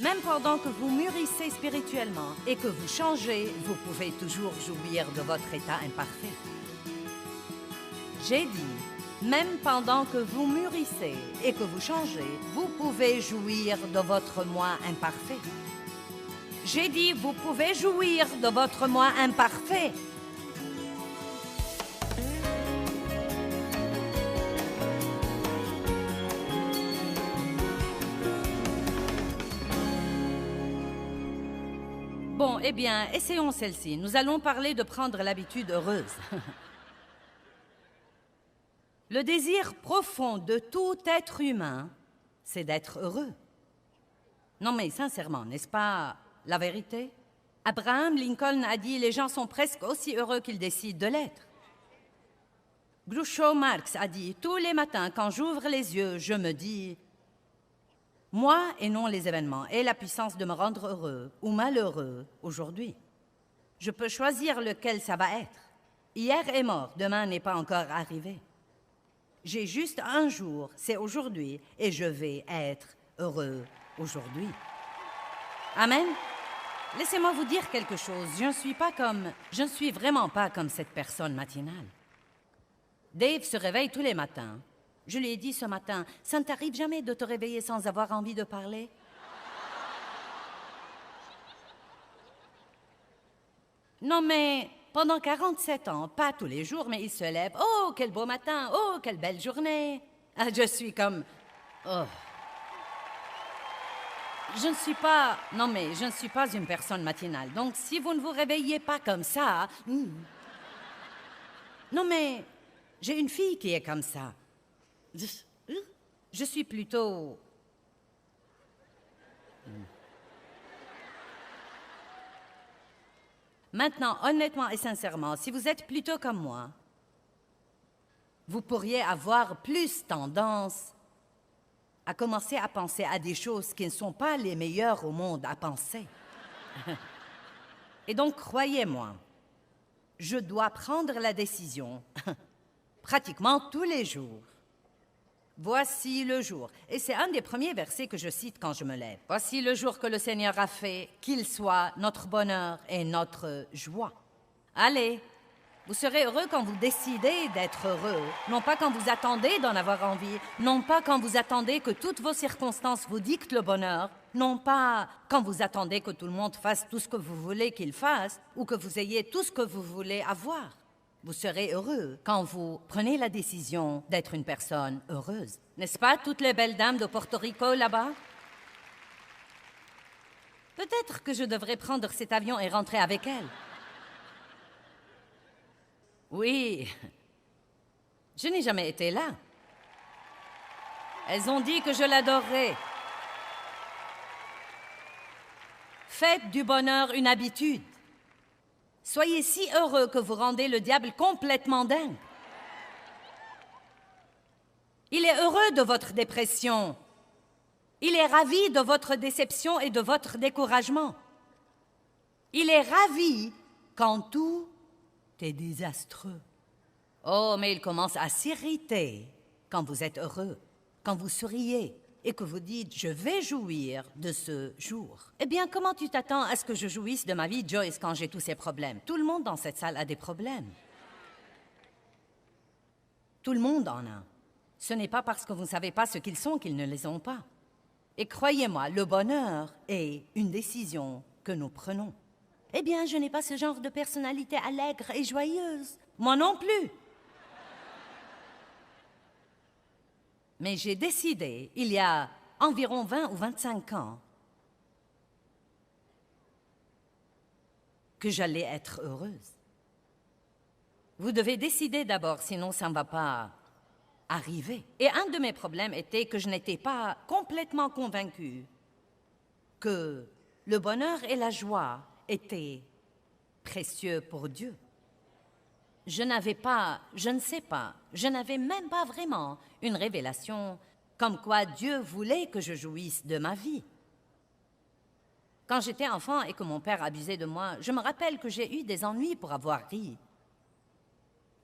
Même pendant que vous mûrissez spirituellement et que vous changez, vous pouvez toujours jouir de votre état imparfait. J'ai dit, même pendant que vous mûrissez et que vous changez, vous pouvez jouir de votre moi imparfait. J'ai dit, vous pouvez jouir de votre moi imparfait. Bon, eh bien, essayons celle-ci. Nous allons parler de prendre l'habitude heureuse. Le désir profond de tout être humain, c'est d'être heureux. Non mais sincèrement, n'est-ce pas la vérité? Abraham Lincoln a dit « Les gens sont presque aussi heureux qu'ils décident de l'être ». Groucho Marx a dit « Tous les matins, quand j'ouvre les yeux, je me dis « Moi et non les événements aient la puissance de me rendre heureux ou malheureux aujourd'hui. Je peux choisir lequel ça va être. Hier est mort, demain n'est pas encore arrivé. J'ai juste un jour, c'est aujourd'hui, et je vais être heureux aujourd'hui. » Amen. Laissez-moi vous dire quelque chose. Je ne suis vraiment pas comme cette personne matinale. Dave se réveille tous les matins. Je lui ai dit ce matin, ça ne t'arrive jamais de te réveiller sans avoir envie de parler? Non mais, pendant 47 ans, pas tous les jours, mais il se lève. Oh, quel beau matin! Oh, quelle belle journée! Ah, je suis comme... Oh. Je ne suis pas... Non mais, je ne suis pas une personne matinale. Donc, si vous ne vous réveillez pas comme ça... Non mais, j'ai une fille qui est comme ça. Je suis plutôt... Maintenant, honnêtement et sincèrement, si vous êtes plutôt comme moi, vous pourriez avoir plus tendance à commencer à penser à des choses qui ne sont pas les meilleures au monde à penser. Et donc, croyez-moi, je dois prendre la décision pratiquement tous les jours. Voici le jour. Et c'est un des premiers versets que je cite quand je me lève. Voici le jour que le Seigneur a fait, qu'il soit notre bonheur et notre joie. Allez, vous serez heureux quand vous décidez d'être heureux, non pas quand vous attendez d'en avoir envie, non pas quand vous attendez que toutes vos circonstances vous dictent le bonheur, non pas quand vous attendez que tout le monde fasse tout ce que vous voulez qu'il fasse ou que vous ayez tout ce que vous voulez avoir. Vous serez heureux quand vous prenez la décision d'être une personne heureuse. N'est-ce pas, toutes les belles dames de Porto Rico là-bas? Peut-être que je devrais prendre cet avion et rentrer avec elles. Oui, je n'ai jamais été là. Elles ont dit que je l'adorerais. Faites du bonheur une habitude. Soyez si heureux que vous rendez le diable complètement dingue. Il est heureux de votre dépression. Il est ravi de votre déception et de votre découragement. Il est ravi quand tout est désastreux. Oh, mais il commence à s'irriter quand vous êtes heureux, quand vous souriez et que vous dites « je vais jouir de ce jour ». Eh bien, comment tu t'attends à ce que je jouisse de ma vie, Joyce, quand j'ai tous ces problèmes? Tout le monde dans cette salle a des problèmes. Tout le monde en a. Ce n'est pas parce que vous ne savez pas ce qu'ils sont qu'ils ne les ont pas. Et croyez-moi, le bonheur est une décision que nous prenons. Eh bien, je n'ai pas ce genre de personnalité allègre et joyeuse. Moi non plus. Mais j'ai décidé, il y a environ 20 ou 25 ans, que j'allais être heureuse. Vous devez décider d'abord, sinon ça ne va pas arriver. Et un de mes problèmes était que je n'étais pas complètement convaincue que le bonheur et la joie étaient précieux pour Dieu. Je n'avais même pas vraiment une révélation comme quoi Dieu voulait que je jouisse de ma vie. Quand j'étais enfant et que mon père abusait de moi, je me rappelle que j'ai eu des ennuis pour avoir ri.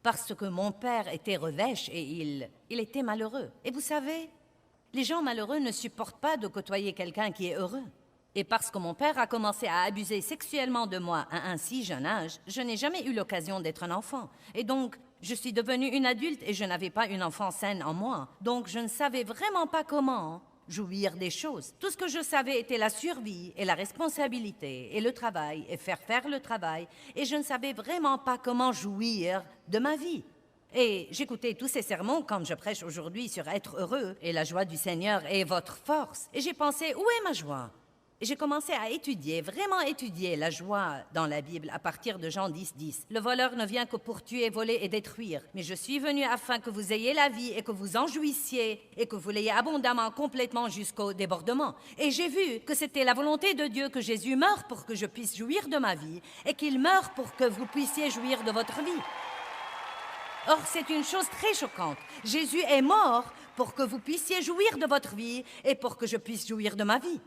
Parce que mon père était revêche et il était malheureux. Et vous savez, les gens malheureux ne supportent pas de côtoyer quelqu'un qui est heureux. Et parce que mon père a commencé à abuser sexuellement de moi à un si jeune âge, je n'ai jamais eu l'occasion d'être un enfant. Et donc, je suis devenue une adulte et je n'avais pas une enfance saine en moi. Donc, je ne savais vraiment pas comment jouir des choses. Tout ce que je savais était la survie et la responsabilité et le travail et faire le travail. Et je ne savais vraiment pas comment jouir de ma vie. Et j'écoutais tous ces sermons quand je prêche aujourd'hui sur être heureux et la joie du Seigneur est votre force. Et j'ai pensé, où est ma joie? Et j'ai commencé à étudier, vraiment étudier la joie dans la Bible à partir de Jean 10, 10. Le voleur ne vient que pour tuer, voler et détruire. Mais je suis venu afin que vous ayez la vie et que vous en jouissiez et que vous l'ayez abondamment, complètement jusqu'au débordement. Et j'ai vu que c'était la volonté de Dieu que Jésus meure pour que je puisse jouir de ma vie et qu'il meure pour que vous puissiez jouir de votre vie. Or, c'est une chose très choquante. Jésus est mort pour que vous puissiez jouir de votre vie et pour que je puisse jouir de ma vie.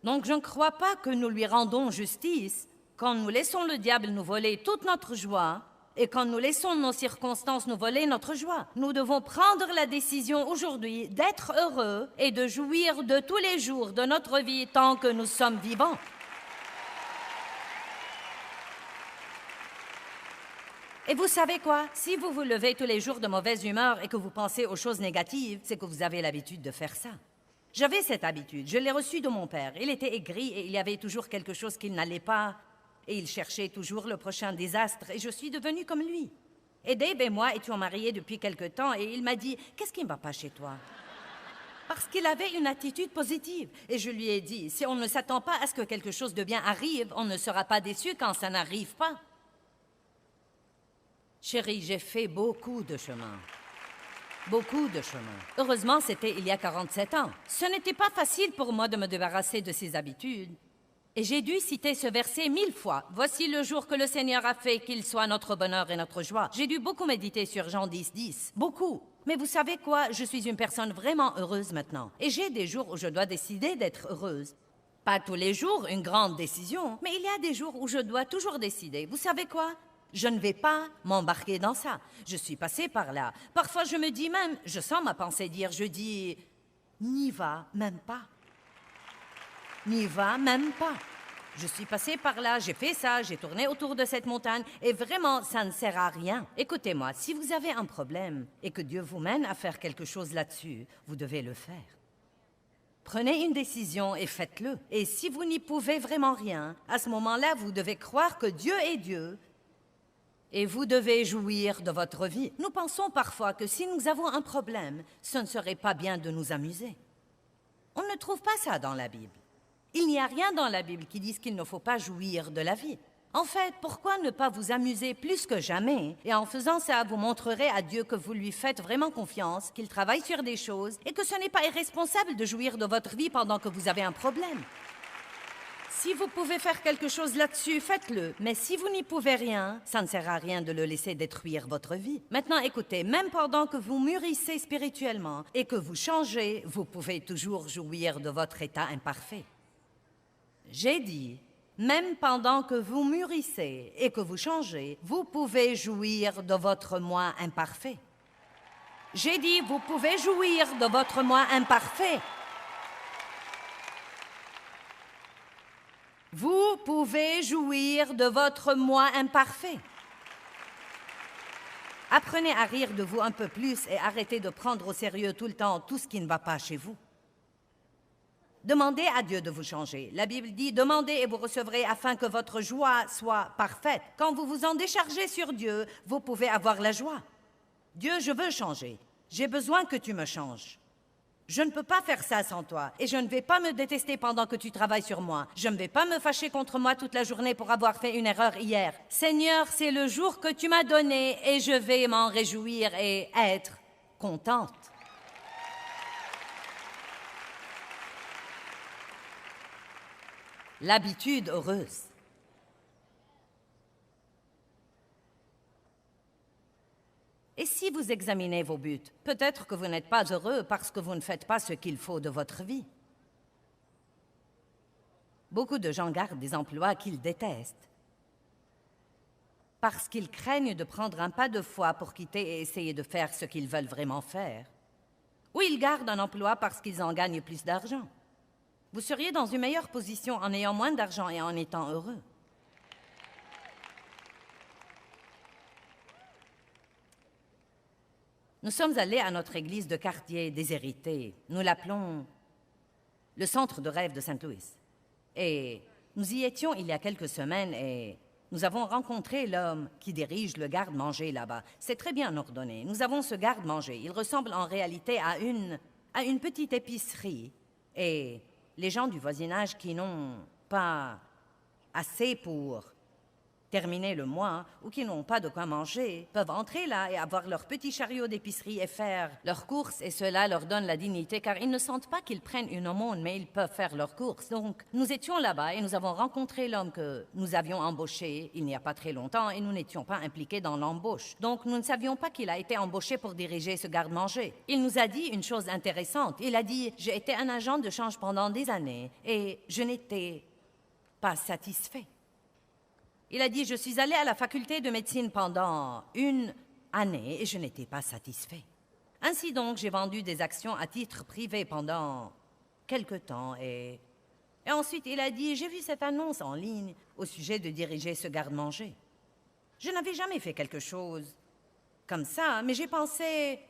Donc, je ne crois pas que nous lui rendons justice quand nous laissons le diable nous voler toute notre joie et quand nous laissons nos circonstances nous voler notre joie. Nous devons prendre la décision aujourd'hui d'être heureux et de jouir de tous les jours de notre vie tant que nous sommes vivants. Et vous savez quoi? Si vous vous levez tous les jours de mauvaise humeur et que vous pensez aux choses négatives, c'est que vous avez l'habitude de faire ça. J'avais cette habitude, je l'ai reçue de mon père. Il était aigri et il y avait toujours quelque chose qui n'allait pas. Et il cherchait toujours le prochain désastre et je suis devenue comme lui. Et Dave et moi étions mariés depuis quelque temps et il m'a dit « Qu'est-ce qui ne va pas chez toi ?» Parce qu'il avait une attitude positive. Et je lui ai dit « Si on ne s'attend pas à ce que quelque chose de bien arrive, on ne sera pas déçu quand ça n'arrive pas. » Chérie, j'ai fait beaucoup de chemin. Beaucoup de chemin. Heureusement, c'était il y a 47 ans. Ce n'était pas facile pour moi de me débarrasser de ces habitudes. Et j'ai dû citer ce verset 1000 fois. « Voici le jour que le Seigneur a fait, qu'il soit notre bonheur et notre joie. » J'ai dû beaucoup méditer sur Jean 10, 10. Beaucoup. Mais vous savez quoi? Je suis une personne vraiment heureuse maintenant. Et j'ai des jours où je dois décider d'être heureuse. Pas tous les jours, une grande décision. Mais il y a des jours où je dois toujours décider. Vous savez quoi? Je ne vais pas m'embarquer dans ça. Je suis passée par là. Parfois, je me dis même, je sens ma pensée dire, je dis, n'y va même pas. N'y va même pas. Je suis passée par là, j'ai fait ça, j'ai tourné autour de cette montagne et vraiment, ça ne sert à rien. Écoutez-moi, si vous avez un problème et que Dieu vous mène à faire quelque chose là-dessus, vous devez le faire. Prenez une décision et faites-le. Et si vous n'y pouvez vraiment rien, à ce moment-là, vous devez croire que Dieu est Dieu. Et vous devez jouir de votre vie. Nous pensons parfois que si nous avons un problème, ce ne serait pas bien de nous amuser. On ne trouve pas ça dans la Bible. Il n'y a rien dans la Bible qui dise qu'il ne faut pas jouir de la vie. En fait, pourquoi ne pas vous amuser plus que jamais? Et en faisant ça, vous montrerez à Dieu que vous lui faites vraiment confiance, qu'il travaille sur des choses et que ce n'est pas irresponsable de jouir de votre vie pendant que vous avez un problème. Si vous pouvez faire quelque chose là-dessus, faites-le. Mais si vous n'y pouvez rien, ça ne sert à rien de le laisser détruire votre vie. Maintenant, écoutez, même pendant que vous mûrissez spirituellement et que vous changez, vous pouvez toujours jouir de votre état imparfait. J'ai dit, même pendant que vous mûrissez et que vous changez, vous pouvez jouir de votre moi imparfait. J'ai dit, vous pouvez jouir de votre moi imparfait. Vous pouvez jouir de votre moi imparfait. Apprenez à rire de vous un peu plus et arrêtez de prendre au sérieux tout le temps tout ce qui ne va pas chez vous. Demandez à Dieu de vous changer. La Bible dit « Demandez et vous recevrez afin que votre joie soit parfaite. » Quand vous vous en déchargez sur Dieu, vous pouvez avoir la joie. Dieu, je veux changer. J'ai besoin que tu me changes. Je ne peux pas faire ça sans toi et je ne vais pas me détester pendant que tu travailles sur moi. Je ne vais pas me fâcher contre moi toute la journée pour avoir fait une erreur hier. Seigneur, c'est le jour que tu m'as donné et je vais m'en réjouir et être contente. L'habitude heureuse. Et si vous examinez vos buts, peut-être que vous n'êtes pas heureux parce que vous ne faites pas ce qu'il faut de votre vie. Beaucoup de gens gardent des emplois qu'ils détestent parce qu'ils craignent de prendre un pas de foi pour quitter et essayer de faire ce qu'ils veulent vraiment faire. Ou ils gardent un emploi parce qu'ils en gagnent plus d'argent. Vous seriez dans une meilleure position en ayant moins d'argent et en étant heureux. Nous sommes allés à notre église de quartier déshéritée. Nous l'appelons le centre de rêve de Saint-Louis. Et nous y étions il y a quelques semaines et nous avons rencontré l'homme qui dirige le garde-manger là-bas. C'est très bien ordonné. Nous avons ce garde-manger. Il ressemble en réalité à une petite épicerie. Et les gens du voisinage qui n'ont pas assez pour terminer le mois ou qui n'ont pas de quoi manger peuvent entrer là et avoir leur petit chariot d'épicerie et faire leurs courses, et cela leur donne la dignité car ils ne sentent pas qu'ils prennent une aumône, mais ils peuvent faire leurs courses. Donc, nous étions là-bas et nous avons rencontré l'homme que nous avions embauché il n'y a pas très longtemps et nous n'étions pas impliqués dans l'embauche. Donc, nous ne savions pas qu'il a été embauché pour diriger ce garde-manger. Il nous a dit une chose intéressante. Il a dit « J'ai été un agent de change pendant des années et je n'étais pas satisfait. » Il a dit « Je suis allé à la faculté de médecine pendant une année et je n'étais pas satisfait. Ainsi donc, j'ai vendu des actions à titre privé pendant quelque temps et ensuite il a dit « J'ai vu cette annonce en ligne au sujet de diriger ce garde-manger. Je n'avais jamais fait quelque chose comme ça, mais j'ai pensé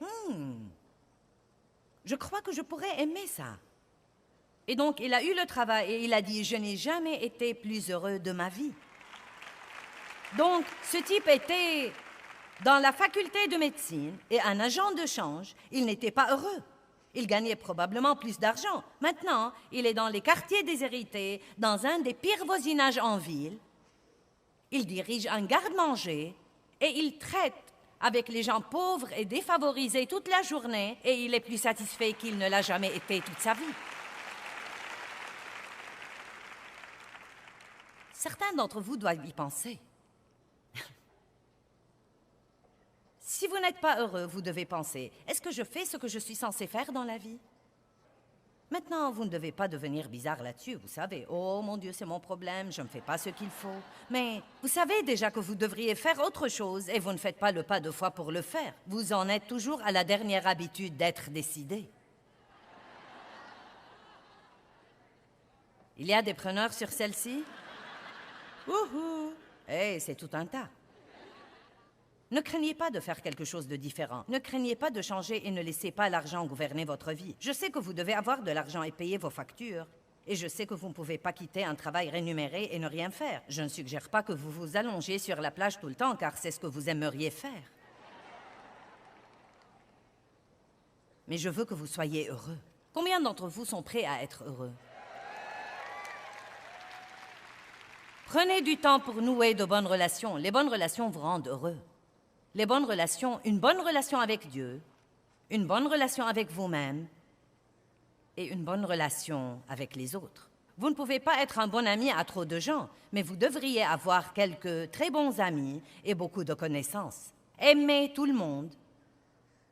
je crois que je pourrais aimer ça. » Et donc, il a eu le travail et il a dit « Je n'ai jamais été plus heureux de ma vie. » Donc, ce type était dans la faculté de médecine et un agent de change. Il n'était pas heureux. Il gagnait probablement plus d'argent. Maintenant, il est dans les quartiers déshérités, dans un des pires voisinages en ville. Il dirige un garde-manger et il traite avec les gens pauvres et défavorisés toute la journée et il est plus satisfait qu'il ne l'a jamais été toute sa vie. Certains d'entre vous doivent y penser. Si vous n'êtes pas heureux, vous devez penser, est-ce que je fais ce que je suis censé faire dans la vie? Maintenant, vous ne devez pas devenir bizarre là-dessus, vous savez. Oh mon Dieu, c'est mon problème, je ne fais pas ce qu'il faut. Mais vous savez déjà que vous devriez faire autre chose et vous ne faites pas le pas de foi pour le faire. Vous en êtes toujours à la dernière habitude d'être décidé. Il y a des preneurs sur celle-ci? Wouhou! Eh, c'est tout un tas. Ne craignez pas de faire quelque chose de différent. Ne craignez pas de changer et ne laissez pas l'argent gouverner votre vie. Je sais que vous devez avoir de l'argent et payer vos factures. Et je sais que vous ne pouvez pas quitter un travail rémunéré et ne rien faire. Je ne suggère pas que vous vous allongiez sur la plage tout le temps, car c'est ce que vous aimeriez faire. Mais je veux que vous soyez heureux. Combien d'entre vous sont prêts à être heureux? Prenez du temps pour nouer de bonnes relations. Les bonnes relations vous rendent heureux. Les bonnes relations, une bonne relation avec Dieu, une bonne relation avec vous-même et une bonne relation avec les autres. Vous ne pouvez pas être un bon ami à trop de gens, mais vous devriez avoir quelques très bons amis et beaucoup de connaissances. Aimez tout le monde,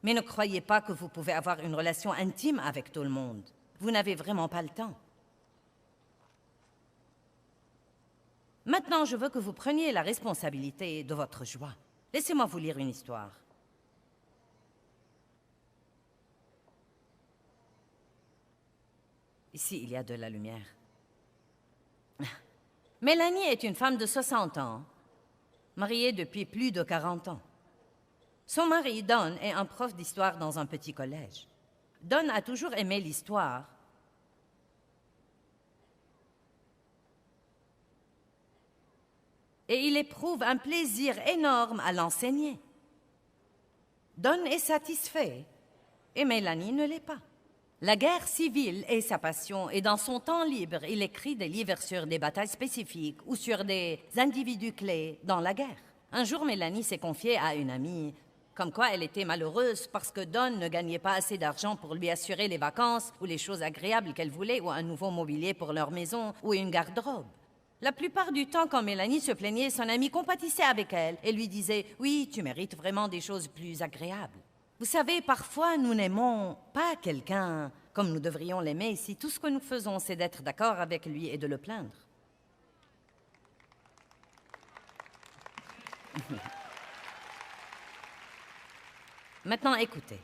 mais ne croyez pas que vous pouvez avoir une relation intime avec tout le monde. Vous n'avez vraiment pas le temps. Maintenant, je veux que vous preniez la responsabilité de votre joie. Laissez-moi vous lire une histoire. Ici, il y a de la lumière. Mélanie est une femme de 60 ans, mariée depuis plus de 40 ans. Son mari, Don, est un prof d'histoire dans un petit collège. Don a toujours aimé l'histoire. Et il éprouve un plaisir énorme à l'enseigner. Don est satisfait et Mélanie ne l'est pas. La guerre civile est sa passion et dans son temps libre, il écrit des livres sur des batailles spécifiques ou sur des individus clés dans la guerre. Un jour, Mélanie s'est confiée à une amie, comme quoi elle était malheureuse parce que Don ne gagnait pas assez d'argent pour lui assurer les vacances ou les choses agréables qu'elle voulait ou un nouveau mobilier pour leur maison ou une garde-robe. La plupart du temps, quand Mélanie se plaignait, son amie compatissait avec elle et lui disait « Oui, tu mérites vraiment des choses plus agréables. » Vous savez, parfois, nous n'aimons pas quelqu'un comme nous devrions l'aimer si tout ce que nous faisons, c'est d'être d'accord avec lui et de le plaindre. Maintenant, écoutez.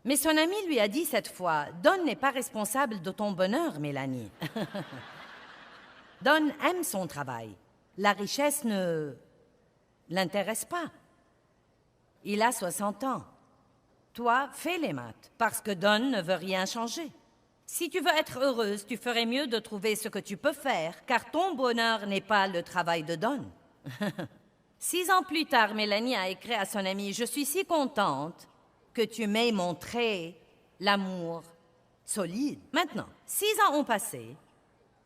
Mais son ami lui a dit cette fois, « Don n'est pas responsable de ton bonheur, Mélanie. » Don aime son travail. La richesse ne l'intéresse pas. Il a 60 ans. Toi, fais les maths, parce que Don ne veut rien changer. Si tu veux être heureuse, tu ferais mieux de trouver ce que tu peux faire, car ton bonheur n'est pas le travail de Don. 6 ans plus tard, Mélanie a écrit à son amie, « Je suis si contente que tu m'aies montré l'amour solide. » Maintenant, 6 ans ont passé,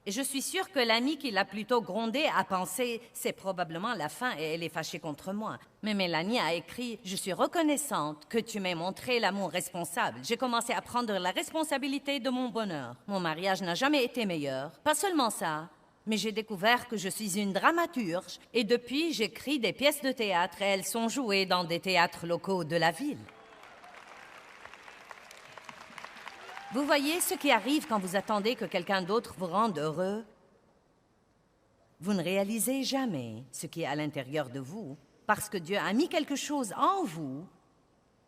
et je suis sûre que l'amie qui l'a plutôt grondée a pensé « C'est probablement la fin et elle est fâchée contre moi. » Mais Mélanie a écrit « Je suis reconnaissante que tu m'aies montré l'amour responsable. J'ai commencé à prendre la responsabilité de mon bonheur. Mon mariage n'a jamais été meilleur. Pas seulement ça, mais j'ai découvert que je suis une dramaturge et depuis, j'écris des pièces de théâtre et elles sont jouées dans des théâtres locaux de la ville. » Vous voyez ce qui arrive quand vous attendez que quelqu'un d'autre vous rende heureux? Vous ne réalisez jamais ce qui est à l'intérieur de vous, parce que Dieu a mis quelque chose en vous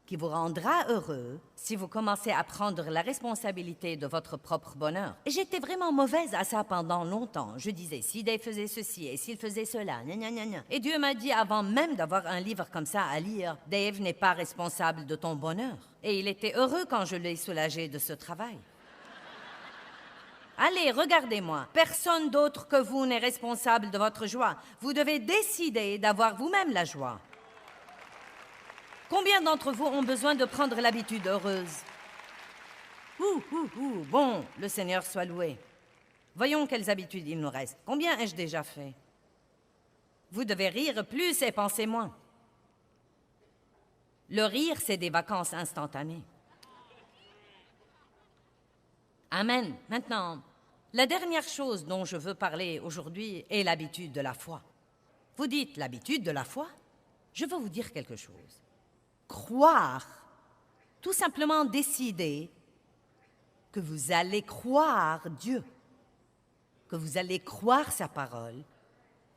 qui vous rendra heureux si vous commencez à prendre la responsabilité de votre propre bonheur. Et j'étais vraiment mauvaise à ça pendant longtemps. Je disais, si Dave faisait ceci et s'il faisait cela, gna gna gna gna. Et Dieu m'a dit, avant même d'avoir un livre comme ça à lire, Dave n'est pas responsable de ton bonheur. Et il était heureux quand je l'ai soulagé de ce travail. Allez, regardez-moi. Personne d'autre que vous n'est responsable de votre joie. Vous devez décider d'avoir vous-même la joie. Combien d'entre vous ont besoin de prendre l'habitude heureuse? Bon, le Seigneur soit loué. Voyons quelles habitudes il nous reste. Combien ai-je déjà fait? Vous devez rire plus et penser moins. Le rire, c'est des vacances instantanées. Amen. Maintenant, la dernière chose dont je veux parler aujourd'hui est l'habitude de la foi. Vous dites l'habitude de la foi? Je veux vous dire quelque chose. Croire, tout simplement décider que vous allez croire Dieu, que vous allez croire sa parole,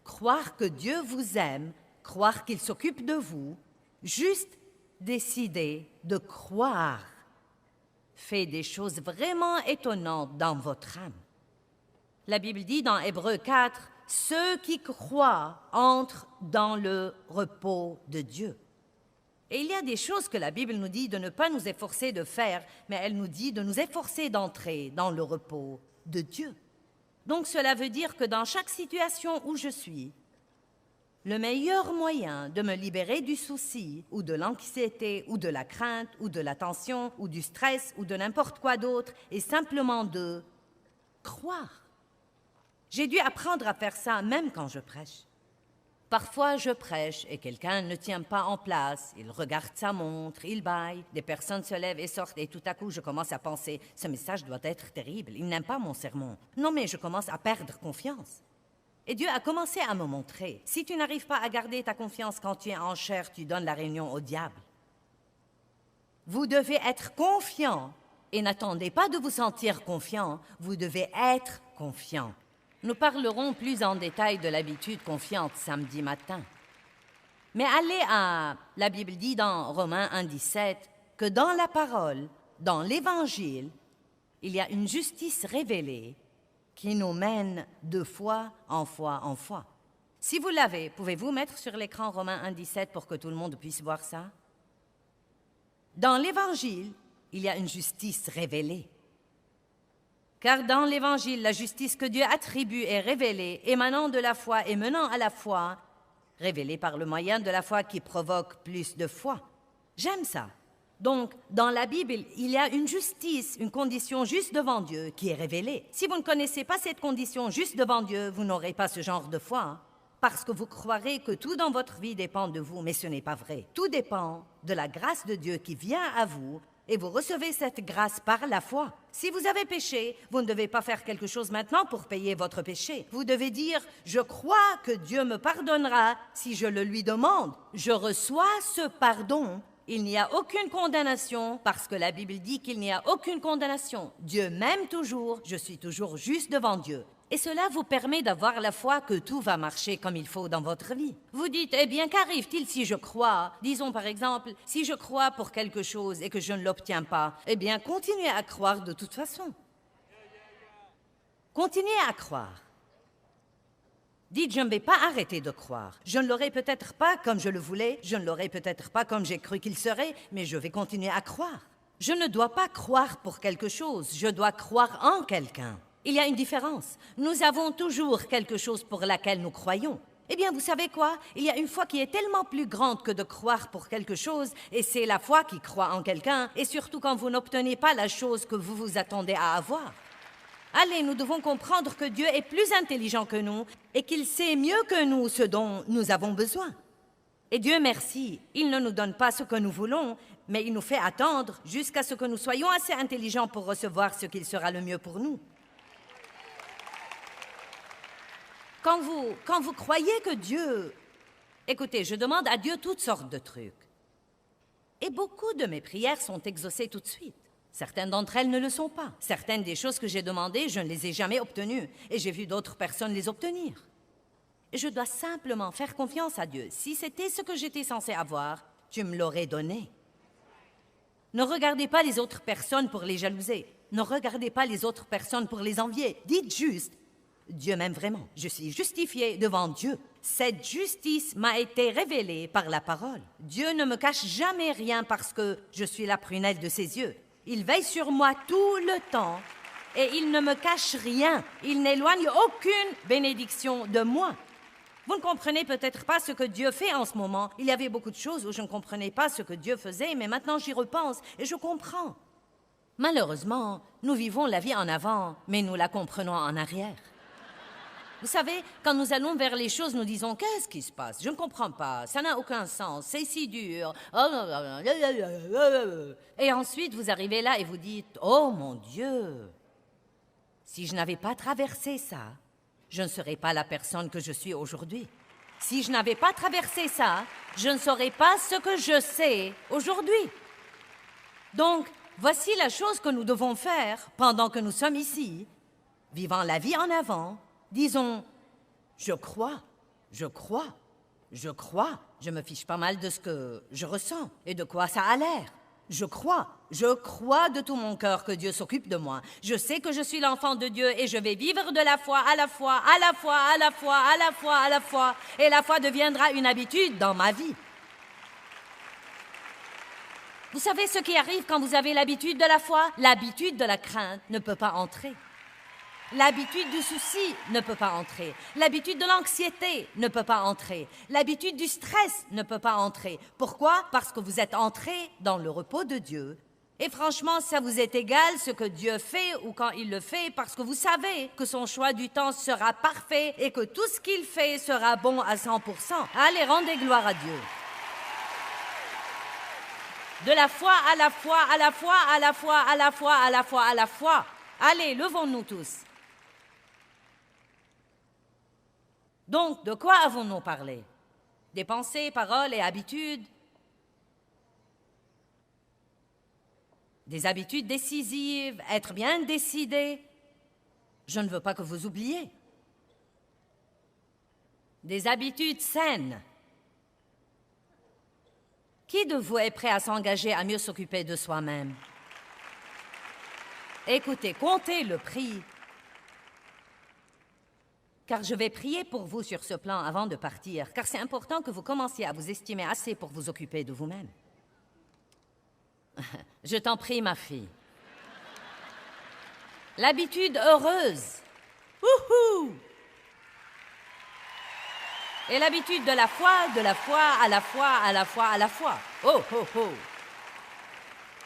croire que Dieu vous aime, croire qu'il s'occupe de vous, juste décider de croire fait des choses vraiment étonnantes dans votre âme. La Bible dit dans Hébreux 4, « Ceux qui croient entrent dans le repos de Dieu. » Et il y a des choses que la Bible nous dit de ne pas nous efforcer de faire, mais elle nous dit de nous efforcer d'entrer dans le repos de Dieu. Donc cela veut dire que dans chaque situation où je suis, le meilleur moyen de me libérer du souci, ou de l'anxiété, ou de la crainte, ou de la tension, ou du stress, ou de n'importe quoi d'autre, est simplement de croire. J'ai dû apprendre à faire ça même quand je prêche. Parfois, je prêche et quelqu'un ne tient pas en place. Il regarde sa montre, il bâille, des personnes se lèvent et sortent et tout à coup, je commence à penser « Ce message doit être terrible, il n'aime pas mon sermon. » Non, mais je commence à perdre confiance. Et Dieu a commencé à me montrer « Si tu n'arrives pas à garder ta confiance quand tu es en chair, tu donnes la réunion au diable. » Vous devez être confiant et n'attendez pas de vous sentir confiant, vous devez être confiant. Nous parlerons plus en détail de l'habitude confiante samedi matin. Mais allez à... La Bible dit dans Romains 1,17 que dans la parole, dans l'Évangile, il y a une justice révélée qui nous mène de foi en foi en foi. Si vous l'avez, pouvez-vous mettre sur l'écran Romains 1,17 pour que tout le monde puisse voir ça? Dans l'Évangile, il y a une justice révélée. Car dans l'Évangile, la justice que Dieu attribue est révélée, émanant de la foi et menant à la foi, révélée par le moyen de la foi qui provoque plus de foi. J'aime ça. Donc, dans la Bible, il y a une justice, une condition juste devant Dieu qui est révélée. Si vous ne connaissez pas cette condition juste devant Dieu, vous n'aurez pas ce genre de foi, hein, parce que vous croirez que tout dans votre vie dépend de vous, mais ce n'est pas vrai. Tout dépend de la grâce de Dieu qui vient à vous, et vous recevez cette grâce par la foi. Si vous avez péché, vous ne devez pas faire quelque chose maintenant pour payer votre péché. Vous devez dire « Je crois que Dieu me pardonnera si je le lui demande. Je reçois ce pardon. Il n'y a aucune condamnation parce que la Bible dit qu'il n'y a aucune condamnation. Dieu m'aime toujours, je suis toujours juste devant Dieu. Et cela vous permet d'avoir la foi que tout va marcher comme il faut dans votre vie. Vous dites, eh bien, qu'arrive-t-il si je crois? Disons par exemple, si je crois pour quelque chose et que je ne l'obtiens pas, eh bien, continuez à croire de toute façon. Continuez à croire. Dites, je ne vais pas arrêter de croire. Je ne l'aurai peut-être pas comme je le voulais, je ne l'aurai peut-être pas comme j'ai cru qu'il serait, mais je vais continuer à croire. Je ne dois pas croire pour quelque chose, je dois croire en quelqu'un. Il y a une différence. Nous avons toujours quelque chose pour laquelle nous croyons. Eh bien, vous savez quoi? Il y a une foi qui est tellement plus grande que de croire pour quelque chose, et c'est la foi qui croit en quelqu'un, et surtout quand vous n'obtenez pas la chose que vous vous attendez à avoir. Allez, nous devons comprendre que Dieu est plus intelligent que nous, et qu'il sait mieux que nous ce dont nous avons besoin. Et Dieu merci, il ne nous donne pas ce que nous voulons, mais il nous fait attendre jusqu'à ce que nous soyons assez intelligents pour recevoir ce qu'il sera le mieux pour nous. Quand vous croyez que Dieu... Écoutez, je demande à Dieu toutes sortes de trucs. Et beaucoup de mes prières sont exaucées tout de suite. Certaines d'entre elles ne le sont pas. Certaines des choses que j'ai demandées, je ne les ai jamais obtenues. Et j'ai vu d'autres personnes les obtenir. Et je dois simplement faire confiance à Dieu. Si c'était ce que j'étais censé avoir, tu me l'aurais donné. Ne regardez pas les autres personnes pour les jalouser. Ne regardez pas les autres personnes pour les envier. Dites juste... Dieu m'aime vraiment. Je suis justifié devant Dieu. Cette justice m'a été révélée par la parole. Dieu ne me cache jamais rien parce que je suis la prunelle de ses yeux. Il veille sur moi tout le temps et il ne me cache rien. Il n'éloigne aucune bénédiction de moi. Vous ne comprenez peut-être pas ce que Dieu fait en ce moment. Il y avait beaucoup de choses où je ne comprenais pas ce que Dieu faisait, mais maintenant j'y repense et je comprends. Malheureusement, nous vivons la vie en avant, mais nous la comprenons en arrière. Vous savez, quand nous allons vers les choses, nous disons « Qu'est-ce qui se passe? Je ne comprends pas, ça n'a aucun sens, c'est si dur. » Et ensuite, vous arrivez là et vous dites « Oh mon Dieu, si je n'avais pas traversé ça, je ne serais pas la personne que je suis aujourd'hui. Si je n'avais pas traversé ça, je ne saurais pas ce que je sais aujourd'hui. » Donc, voici la chose que nous devons faire pendant que nous sommes ici, vivant la vie en avant. Disons, je crois, je crois, je crois. Je me fiche pas mal de ce que je ressens et de quoi ça a l'air. Je crois de tout mon cœur que Dieu s'occupe de moi. Je sais que je suis l'enfant de Dieu et je vais vivre de la foi à la foi, à la foi, à la foi, à la foi, à la foi. Et la foi deviendra une habitude dans ma vie. Vous savez ce qui arrive quand vous avez l'habitude de la foi? L'habitude de la crainte ne peut pas entrer. L'habitude du souci ne peut pas entrer. L'habitude de l'anxiété ne peut pas entrer. L'habitude du stress ne peut pas entrer. Pourquoi? Parce que vous êtes entré dans le repos de Dieu. Et franchement, ça vous est égal ce que Dieu fait ou quand il le fait, parce que vous savez que son choix du temps sera parfait et que tout ce qu'il fait sera bon à 100%. Allez, rendez gloire à Dieu. De la foi à la foi, à la foi, à la foi, à la foi, à la foi, à la foi. Allez, levons-nous tous. Donc, de quoi avons-nous parlé? Des pensées, paroles et habitudes? Des habitudes décisives, être bien décidé? Je ne veux pas que vous oubliez. Des habitudes saines. Qui de vous est prêt à s'engager à mieux s'occuper de soi-même? Écoutez, comptez le prix. Car je vais prier pour vous sur ce plan avant de partir, car c'est important que vous commenciez à vous estimer assez pour vous occuper de vous-même. Je t'en prie, ma fille. L'habitude heureuse. Wouhou! Et l'habitude de la foi, à la foi, à la foi, à la foi. Oh, oh, oh!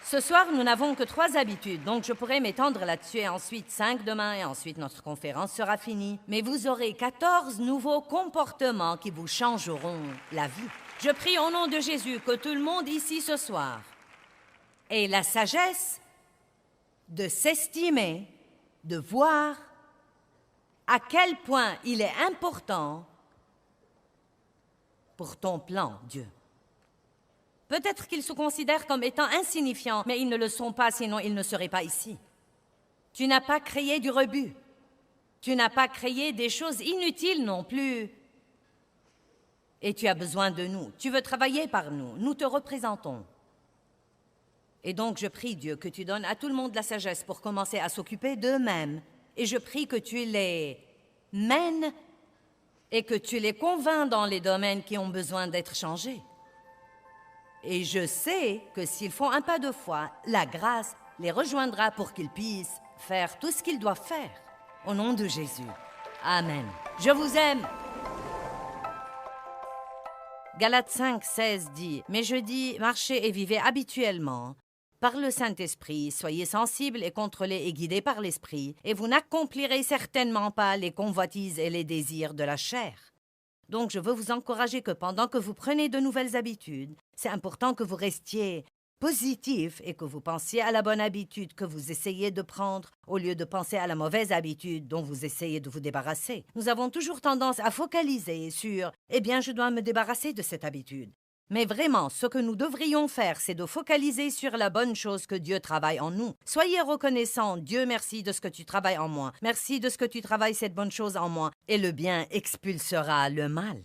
Ce soir, nous n'avons que 3 habitudes, donc je pourrais m'étendre là-dessus et ensuite 5 demain et ensuite notre conférence sera finie. Mais vous aurez 14 nouveaux comportements qui vous changeront la vie. Je prie au nom de Jésus que tout le monde ici ce soir ait la sagesse de s'estimer, de voir à quel point il est important pour ton plan, Dieu. Peut-être qu'ils se considèrent comme étant insignifiants, mais ils ne le sont pas, sinon ils ne seraient pas ici. Tu n'as pas créé du rebut. Tu n'as pas créé des choses inutiles non plus. Et tu as besoin de nous. Tu veux travailler par nous. Nous te représentons. Et donc je prie Dieu que tu donnes à tout le monde la sagesse pour commencer à s'occuper d'eux-mêmes. Et je prie que tu les mènes et que tu les convaincs dans les domaines qui ont besoin d'être changés. Et je sais que s'ils font un pas de foi, la grâce les rejoindra pour qu'ils puissent faire tout ce qu'ils doivent faire. Au nom de Jésus. Amen. Je vous aime. Galates 5, 16 dit « Mais je dis, marchez et vivez habituellement. Par le Saint-Esprit, soyez sensibles et contrôlés et guidés par l'Esprit, et vous n'accomplirez certainement pas les convoitises et les désirs de la chair. » Donc je veux vous encourager que pendant que vous prenez de nouvelles habitudes, c'est important que vous restiez positif et que vous pensiez à la bonne habitude que vous essayez de prendre au lieu de penser à la mauvaise habitude dont vous essayez de vous débarrasser. Nous avons toujours tendance à focaliser sur « Eh bien, je dois me débarrasser de cette habitude ». Mais vraiment, ce que nous devrions faire, c'est de focaliser sur la bonne chose que Dieu travaille en nous. Soyez reconnaissants. Dieu, merci de ce que tu travailles en moi. Merci de ce que tu travailles cette bonne chose en moi. Et le bien expulsera le mal.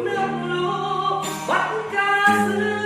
nước lũ bắt cá giữ